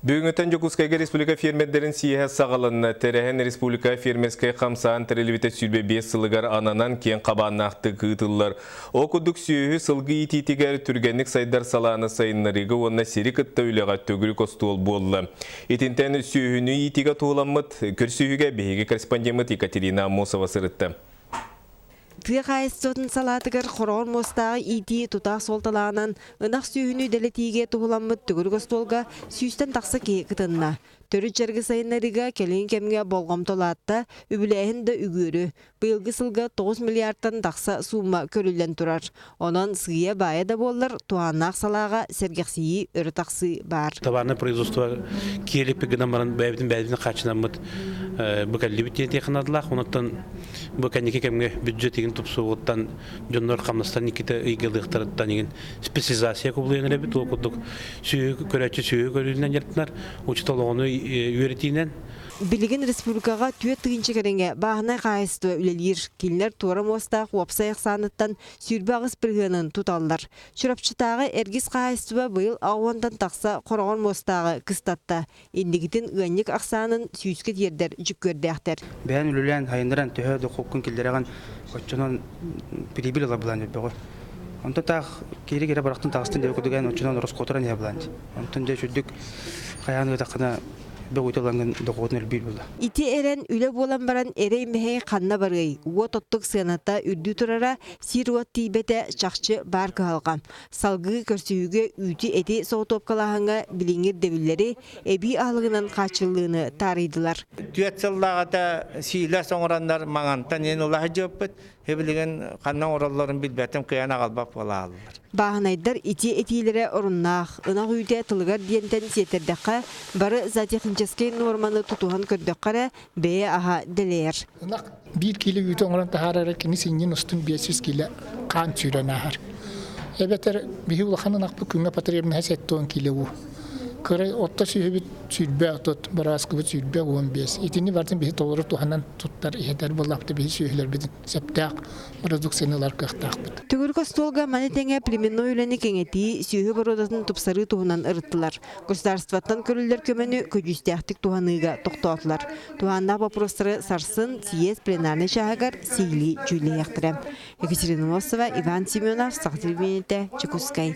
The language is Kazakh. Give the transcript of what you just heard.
Бүгінгітен Жокускайга Республика фермердерін сиеге сағалынна тәрәхен Республика фермерскай қамсаан тәреліветі сүрбе 5 сылығар ананан кен қабаннақты қытылар. Окудық сүйі сылғы ититігер түргенік сайдар саланы сайынларығы онна серік үтті үліға төгірі костуол болы. Етінтен сүйіні итиға туыламыд, көрсүйіге бейгі корреспондемыт Екатерина Мосова сырытты. Тыйғайыстотын салатығыр қорғын мостағы ити тұтақ солталағынан ынақ сүйіні дәлетиге туғыламыд түгір костолға сүйістен тақсы кей қытынна. Төрі жәргі сайынларыға келін кемге болғам толатта үбіләйін да үгірі. Бұйылғы сылға 9 миллиардтан тақса сума көрілден тұрар. Онан сығыя бая да болыр, туаннақ салаға сәргексейі өрі тақсы бар. Товарное производство келіп пегінамарын бәйбдің қачынамыд бүкәлі біттен текінадылақ. Онаттан бүкәнеке кемге бюджет еген тұпсуғыттан жонлар қамнастан некеті үйгелдіқтарыттан еген специализация көбілейін рәбіт. Ол күдік сүйі көрәтші сүйі көрілінен жерттінар. Учитолығыны үйретейінен. Билигин республикаға түйет тыгынчы керенге бағына қайысты үлелер. Келінер туара мостақ уапсайық саныттан сүрбағыз біргенін тұталдар. Шырапчытағы әргіз қайыстыва бұйыл ауандан тақса қорған мостағы кыстатта. Ендігітін ұғанник ақсанын сүйіске дердер жүк көрді әқтер. Бән үлілен хайындыран түйеді қоқын келдереген өтчінен прибіл лабылан өбі ғой. Онтан тақ кері-кері барақтың тағыстын деп көдіген өтчінен ұрыс қотыран ебілан. Онтан де жүдік қаяны өтақына Ити әрен үлі болан баран әрей мәхей қанна барғай. Уа тоттық сыяната үрді тұрара сируат тейбеті шақчы бар кығалған. Салғы көрсүйіге үйті әті соғытопқалағанға біліңер дәвілері әбі алығынан қачылығыны таридылар. Түйет сыллағата сийлі соңырандар маңантан ең ұлағы жөппіт. Хебілеген қаннан оралларын білбәтім қияна қалбап бола алылар. Бағынайдар ити әтейлері ұрыннақ, ынақ үйде тылығар диентен сетердіққа бары затехнический норманы тұтуған көрдіққара бәе аға ділер. Ынақ 1 килі үйті оңыран тахарары кені сенген ұстын 500 килі қан сүйрен ағар. Әбетер бейі ұлақанын ақпы күнге патырерін әсетті 10 килі ұ. Көрі отта сүйебет сүйірбе ұтыт, барасқыбы сүйірбе 15. Етіне бардың бейі толыры туғанан тұттар ехетер болапты бейі сүйелер бедін сәптәқ, продукциялар қықтақ бұд. Түгір костолға манетеңе племенной үләні кеңеті сүйі бародатын тұпсары туғынан ұрыттылар. Государстваттан көрілдер көмені көжістәқтік туғаныға тоқтуатылар. Туғанда вопростары сарсын съезд пленарный шағығар сейлі жүйлі яқтырам. Екатерина Мосова, Иван Семенов, Сақтыр Бенеті, Чекускай.